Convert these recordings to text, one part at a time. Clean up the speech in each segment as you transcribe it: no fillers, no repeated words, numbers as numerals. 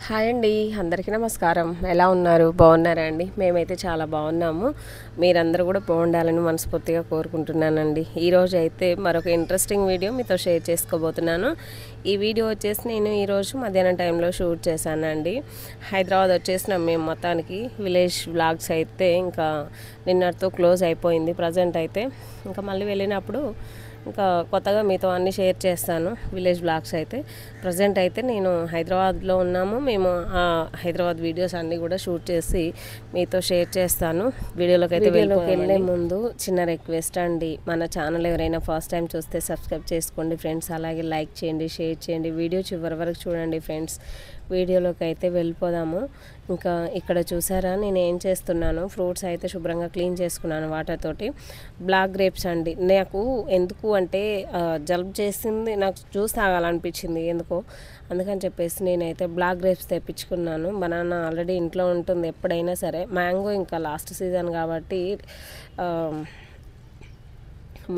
Hi అండి, అందరికీ నమస్కారం. ఎలా ఉన్నారు? బాగున్నారా అండి? మేమైతే చాలా బాగున్నాము. మీరందరూ కూడా బాగుండాలని మనస్ఫూర్తిగా కోరుకుంటున్నానండి. ఈరోజు అయితే మరొక ఇంట్రెస్టింగ్ వీడియో మీతో షేర్ చేసుకోబోతున్నాను. ఈ వీడియో వచ్చేసి నేను ఈరోజు మధ్యాహ్నం టైంలో షూట్ చేశానండి. హైదరాబాద్ వచ్చేసినాం మేము మొత్తానికి. విలేజ్ వ్లాగ్స్ అయితే ఇంకా నిన్నటితో క్లోజ్ అయిపోయింది. ప్రజెంట్ అయితే ఇంకా మళ్ళీ వెళ్ళినప్పుడు ఇంకా కొత్తగా మీతో అన్నీ షేర్ చేస్తాను. విలేజ్ బ్లాగ్స్ అయితే ప్రజెంట్ అయితే నేను హైదరాబాద్లో ఉన్నాము. మేము హైదరాబాద్ వీడియోస్ అన్నీ కూడా షూట్ చేసి మీతో షేర్ చేస్తాను. వీడియోలోకి వెళ్ళే ముందు చిన్న రిక్వెస్ట్ అండి, మన ఛానల్ ఎవరైనా ఫస్ట్ టైం చూస్తే సబ్స్క్రైబ్ చేసుకోండి ఫ్రెండ్స్. అలాగే లైక్ చేయండి, షేర్ చేయండి, వీడియో చివరి వరకు చూడండి ఫ్రెండ్స్. వీడియోలోకి అయితే వెళ్ళిపోదాము. ఇంకా ఇక్కడ చూసారా నేను ఏం చేస్తున్నాను, ఫ్రూట్స్ అయితే శుభ్రంగా క్లీన్ చేసుకున్నాను వాటర్ తోటి. బ్లాక్ గ్రేప్స్ అండి. నాకు ఎందుకు అంటే జలుబు చేసింది, నాకు జ్యూస్ తాగాలనిపించింది ఎందుకో, అందుకని చెప్పేసి నేనైతే బ్లాక్ గ్రేప్స్ తెప్పించుకున్నాను. బనానా ఆల్రెడీ ఇంట్లో ఉంటుంది ఎప్పుడైనా సరే. మ్యాంగో ఇంకా లాస్ట్ సీజన్ కాబట్టి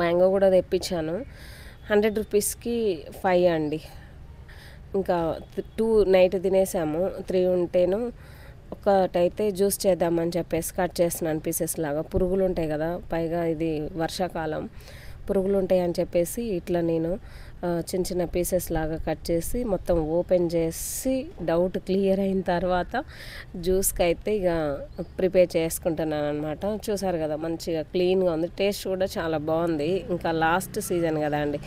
మ్యాంగో కూడా తెప్పించాను. 100 రూపీస్కి 5 అండి. ఇంకా 2 నైట్ తినేసాము. 3 ఉంటేను ఒకటైతే జ్యూస్ చేద్దామని చెప్పేసి కట్ చేస్తున్నాను పీసెస్ లాగా. పురుగులు ఉంటాయి కదా, పైగా ఇది వర్షాకాలం, పురుగులు ఉంటాయి అని చెప్పేసి ఇట్లా నేను చిన్న చిన్న పీసెస్ లాగా కట్ చేసి మొత్తం ఓపెన్ చేసి డౌట్ క్లియర్ అయిన తర్వాత జ్యూస్కి అయితే ఇక ప్రిపేర్ చేసుకుంటున్నాను అనమాట. చూసారు కదా మంచిగా క్లీన్గా ఉంది, టేస్ట్ కూడా చాలా బాగుంది. ఇంకా లాస్ట్ సీజన్ కదా అండి,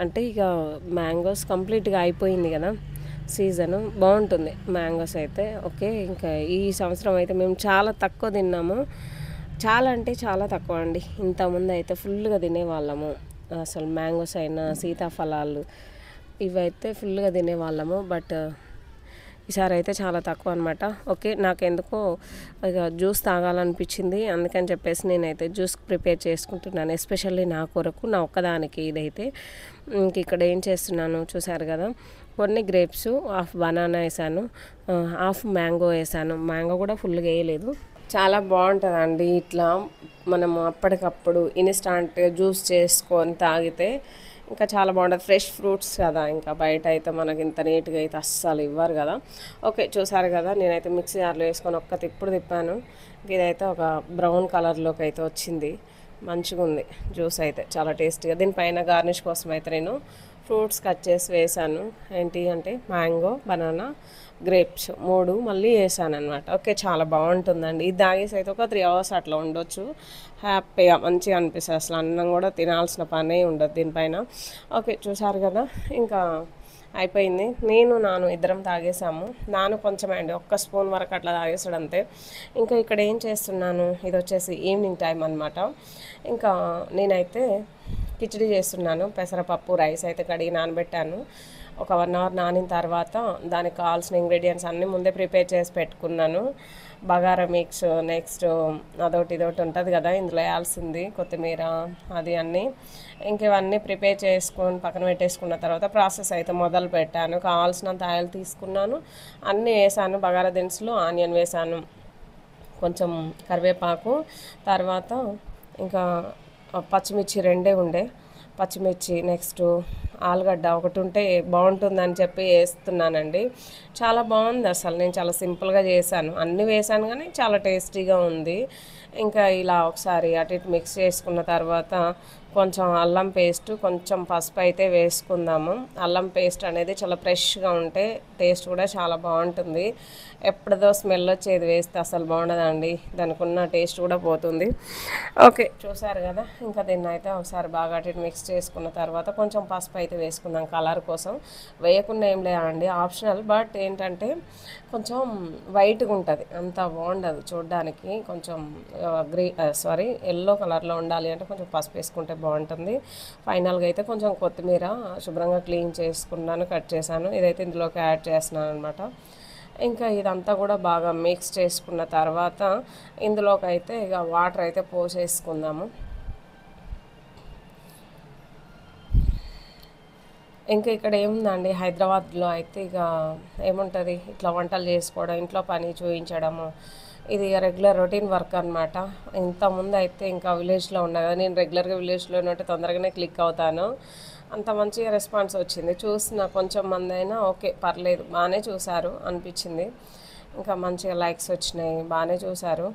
అంటే ఇక మ్యాంగోస్ కంప్లీట్గా అయిపోయింది కదా సీజను, బాగుంటుంది మ్యాంగోస్ అయితే. ఓకే, ఇంకా ఈ సంవత్సరం అయితే మేము చాలా తక్కువ తిన్నాము. చాలా అంటే చాలా తక్కువ అండి. ఇంతకుముందు అయితే ఫుల్గా తినేవాళ్ళము. అసలు మ్యాంగోస్ అయినా సీతాఫలాలు ఇవైతే ఫుల్గా తినేవాళ్ళము. బట్ ఈసారి అయితే చాలా తక్కువ అనమాట. ఓకే, నాకెందుకో ఇక జ్యూస్ తాగాలనిపించింది, అందుకని చెప్పేసి నేనైతే జ్యూస్ ప్రిపేర్ చేసుకుంటున్నాను, ఎస్పెషల్లీ నా కొరకు, నా ఒక్కదానికి. ఇదైతే ఇంక ఇక్కడ ఏం చేస్తున్నాను చూసారు కదా, కొన్ని గ్రేప్స్, హాఫ్ బనానా వేసాను, హాఫ్ మ్యాంగో వేసాను. మ్యాంగో కూడా ఫుల్గా వేయలేదు. చాలా బాగుంటుందండి ఇట్లా మనము అప్పటికప్పుడు ఇన్స్టాంట్ జ్యూస్ చేసుకొని తాగితే ఇంకా చాలా బాగుంటుంది. ఫ్రెష్ ఫ్రూట్స్ కదా, ఇంకా బయట అయితే మనకి ఇంత నీట్గా అయితే అస్సలు ఇవ్వరు కదా. ఓకే, చూసారు కదా నేనైతే మిక్సీ జార్లో వేసుకొని ఒక్క తిప్పుడు తిప్పాను. ఇదైతే ఒక బ్రౌన్ కలర్లోకి అయితే వచ్చింది. మంచిగా ఉంది జ్యూస్ అయితే, చాలా టేస్టీగా. దీనిపైన గార్నిష్ కోసం అయితే నేను ఫ్రూట్స్ కట్ చేసి వేసాను. ఏంటి అంటే మ్యాంగో, బనానా, గ్రేప్స్ 3 మళ్ళీ వేసాను అనమాట. ఓకే, చాలా బాగుంటుందండి. ఇది తాగేసి అయితే ఒక 3 hours అట్లా ఉండొచ్చు. హ్యాపీగా మంచిగా అనిపిస్తుంది. అసలు అన్నం కూడా తినాల్సిన పనే ఉండదు దీనిపైన. ఓకే, చూసారు కదా ఇంకా అయిపోయింది. నాను ఇద్దరం తాగేసాము. నాను కొంచెం అండి, ఒక్క స్పూన్ వరకు అట్లా తాగేసాడు అంతే. ఇంకా ఇక్కడ ఏం చేస్తున్నాను, ఇది వచ్చేసి ఈవినింగ్ టైం అనమాట. ఇంకా నేనైతే కిచిడి చేస్తున్నాను. పెసరపప్పు, రైస్ అయితే కడిగి నానబెట్టాను. ఒక 1 hour నానిన తర్వాత దానికి కావాల్సిన ఇంగ్రీడియంట్స్ అన్నీ ముందే ప్రిపేర్ చేసి పెట్టుకున్నాను. బగారా మిక్స్, నెక్స్ట్ అదొకటి ఇదొకటి ఉంటుంది కదా ఇందులో వేయాల్సింది, కొత్తిమీర, అది అన్నీ. ఇంక ఇవన్నీ ప్రిపేర్ చేసుకొని పక్కన పెట్టేసుకున్న తర్వాత ప్రాసెస్ అయితే మొదలు పెట్టాను. కావాల్సినంత ఆయిల్ తీసుకున్నాను, అన్నీ వేసాను. బగారా దినుసులు, ఆనియన్ వేసాను, కొంచెం కరివేపాకు, తర్వాత ఇంకా పచ్చిమిర్చి 2 ఉండే పచ్చిమిర్చి, నెక్స్ట్ ఆలుగడ్డ ఒకటి ఉంటే బాగుంటుందని చెప్పి వేస్తున్నానండి. చాలా బాగుంది అసలు. నేను చాలా సింపుల్గా చేశాను, అన్నీ వేసాను కానీ చాలా టేస్టీగా ఉంది. ఇంకా ఇలా ఒకసారి అటు ఇటు మిక్స్ చేసుకున్న తర్వాత కొంచెం అల్లం పేస్ట్, కొంచెం పసుపు అయితే వేసుకుందాము. అల్లం పేస్ట్ అనేది చాలా ఫ్రెష్గా ఉంటే టేస్ట్ కూడా చాలా బాగుంటుంది. ఎప్పుడుదో స్మెల్ వచ్చేది వేస్తే అసలు బాగుండదండి, దానికి ఉన్న టేస్ట్ కూడా పోతుంది. ఓకే, చూసారు కదా ఇంకా దీన్ని అయితే ఒకసారి బాగా అటు ఇటు మిక్స్ చేసుకున్న తర్వాత కొంచెం పసుపు అయితే వేసుకుందాం కలర్ కోసం. వేయకుండా ఏం లేదండి, ఆప్షనల్. బట్ ఏంటంటే కొంచెం వైట్గా ఉంటుంది, అంత బాగుండదు చూడడానికి. కొంచెం ఎల్లో కలర్లో ఉండాలి అంటే కొంచెం పసుపు వేసుకుంటే బాగుంటుంది. ఫైనల్గా అయితే కొంచెం కొత్తిమీర శుభ్రంగా క్లీన్ చేసుకున్నాను, కట్ చేశాను. ఇదైతే ఇందులోకి యాడ్ చేస్తున్నాను అనమాట. ఇంకా ఇదంతా కూడా బాగా మిక్స్ చేసుకున్న తర్వాత ఇందులోకి అయితే ఇక వాటర్ అయితే పోసేసుకుందాము. ఇంకా ఇక్కడ ఏముందండి, హైదరాబాద్లో అయితే ఇక ఏముంటుంది, ఇట్లా వంటలు చేసుకోవడం, ఇంట్లో పని చూపించడము, ఇది రెగ్యులర్ రొటీన్ వర్క్ అనమాట. ఇంతకుముందు అయితే ఇంకా విలేజ్లో ఉన్నా కదా, నేను రెగ్యులర్గా విలేజ్లో ఉన్నట్టు తొందరగానే క్లిక్ అవుతాను. అంత మంచిగా రెస్పాన్స్ వచ్చింది. చూసిన కొంచెం మంది అయినా ఓకే పర్లేదు బాగానే చూసారు అనిపించింది. ఇంకా మంచిగా లైక్స్ వచ్చినాయి, బాగానే చూసారు.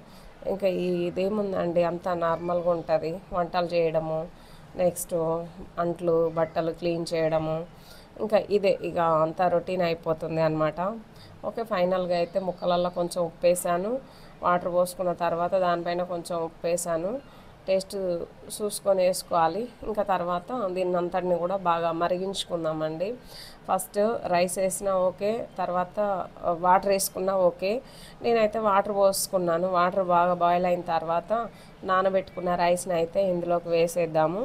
ఇంకా ఇదేముందండి అంతా నార్మల్గా ఉంటుంది. వంటలు చేయడము, నెక్స్ట్ అంట్లు బట్టలు క్లీన్ చేయడము, ఇంకా ఇదే ఇక అంతా రొటీన్ అయిపోతుంది అనమాట. ఓకే ఫైనల్గా అయితే ముక్కలల్లో కొంచెం ఉప్పు వేసాను. వాటర్ పోసుకున్న తర్వాత దానిపైన కొంచెం ఉప్పు వేసాను. టేస్ట్ చూసుకొని వేసుకోవాలి. ఇంకా తర్వాత దీన్ని అంతటిని కూడా బాగా మరిగించుకుందామండి. ఫస్ట్ రైస్ వేసినా ఓకే, తర్వాత వాటర్ వేసుకున్నా ఓకే. నేనైతే వాటర్ పోసుకున్నాను. వాటర్ బాగా బాయిల్ అయిన తర్వాత నానబెట్టుకున్న రైస్ని అయితే ఇందులోకి వేసేద్దాము.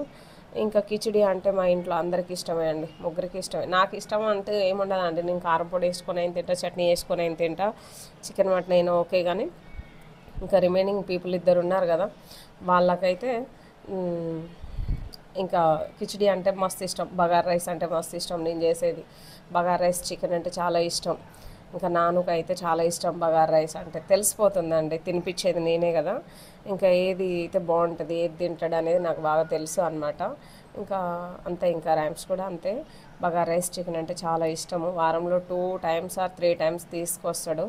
ఇంకా కిచిడి అంటే మా ఇంట్లో అందరికీ ఇష్టమే అండి, ముగ్గురికి ఇష్టమే. నాకు ఇష్టం అంటే ఏముండదండి, నేను కారం పొడి వేసుకొని అయినా తింటా, చట్నీ వేసుకొని అయినా తింటా, చికెన్ మటన్ అయినా ఓకే. కానీ ఇంకా రిమైనింగ్ పీపుల్ ఇద్దరు ఉన్నారు కదా, వాళ్ళకైతే ఇంకా కిచిడి అంటే మస్తు ఇష్టం, బగారా రైస్ అంటే మస్తు ఇష్టం. నేను చేసేది బగారా రైస్, చికెన్ అంటే చాలా ఇష్టం. ఇంకా నాన్నకైతే చాలా ఇష్టం బగారా రైస్ అంటే. తెలిసిపోతుందండి, తినిపించేది నేనే కదా. ఇంకా ఏది అయితే బాగుంటుంది, ఏది తింటాడు అనేది నాకు బాగా తెలుసు అనమాట. ఇంకా అంతే, ఇంకా ర్యామ్స్ కూడా అంతే. బగారా రైస్, చికెన్ అంటే చాలా ఇష్టము. వారంలో 2 times or 3 times తీసుకొస్తాడు.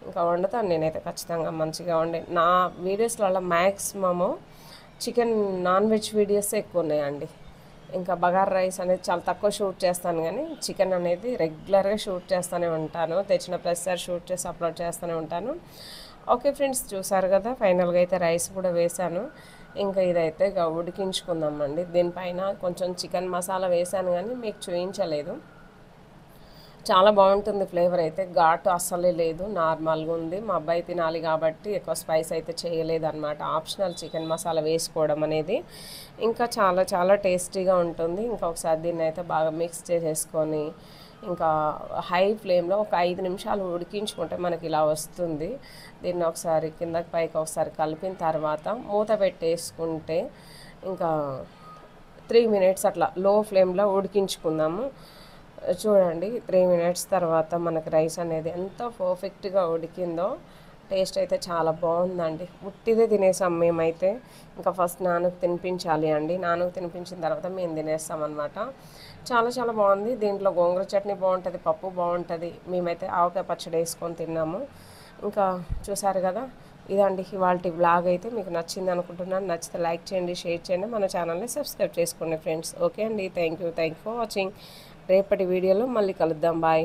ఇంకా వండుతాను నేనైతే ఖచ్చితంగా మంచిగా వండి. నా వీడియోస్లలో మ్యాక్సిమము చికెన్ నాన్ వెజ్ వీడియోసే ఎక్కువ ఉన్నాయండి. ఇంకా బగారా రైస్ అనేది చాలా తక్కువ షూట్ చేస్తాను, కానీ చికెన్ అనేది రెగ్యులర్గా షూట్ చేస్తూనే ఉంటాను. తెచ్చిన ప్రతిసారి షూట్ చేసి అప్లోడ్ చేస్తూనే ఉంటాను. ఓకే ఫ్రెండ్స్, చూసారు కదా ఫైనల్గా అయితే రైస్ కూడా వేసాను. ఇంకా ఇదైతే ఇక ఉడికించుకుందామండి. దీనిపైన కొంచెం చికెన్ మసాలా వేసాను కానీ మీకు చూపించలేదు. చాలా బాగుంటుంది ఫ్లేవర్ అయితే, ఘాటు అస్సలే లేదు, నార్మల్గా ఉంది. మా అబ్బాయి తినాలి కాబట్టి ఎక్కువ స్పైస్ అయితే చేయలేదన్నమాట. ఆప్షనల్ చికెన్ మసాలా వేసుకోవడం అనేది. ఇంకా చాలా చాలా టేస్టీగా ఉంటుంది. ఇంకా ఒకసారి దీన్ని అయితే బాగా మిక్స్ చేసేసుకొని ఇంకా హై ఫ్లేమ్లో ఒక 5 నిమిషాలు ఉడికించుకుంటే మనకి ఇలా వస్తుంది. దీన్ని ఒకసారి కిందకి పైకి ఒకసారి కలిపిన తర్వాత మూత పెట్టేసుకుంటే ఇంకా 3 minutes అట్లా లో ఫ్లేమ్లో ఉడికించుకుందాము. చూడండి 3 minutes తర్వాత మనకు రైస్ అనేది ఎంత పర్ఫెక్ట్గా ఉడికిందో. టేస్ట్ అయితే చాలా బాగుందండి. ఉట్టిదే తినేసాం మేమైతే. ఇంకా ఫస్ట్ నాన్నకు తినిపించాలి అండి, నాన్నకు తినిపించిన తర్వాత మేము తినేస్తామన్నమాట. చాలా చాలా బాగుంది. దీంట్లో గోంగూర చట్నీ బాగుంటుంది, పప్పు బాగుంటుంది. మేమైతే ఆవకాయ పచ్చడి వేసుకొని తిన్నాము. ఇంకా చూసారు కదా, ఇదండి ఇవాల్టి వ్లాగ్ అయితే. మీకు నచ్చింది అనుకుంటున్నాను. నచ్చితే లైక్ చేయండి, షేర్ చేయండి, మన ఛానల్ని సబ్స్క్రైబ్ చేసుకోండి ఫ్రెండ్స్. ఓకే అండి, థ్యాంక్ యూ ఫర్ వాచింగ్. రేపటి వీడియోలో మళ్ళీ కలుద్దాం. బాయ్.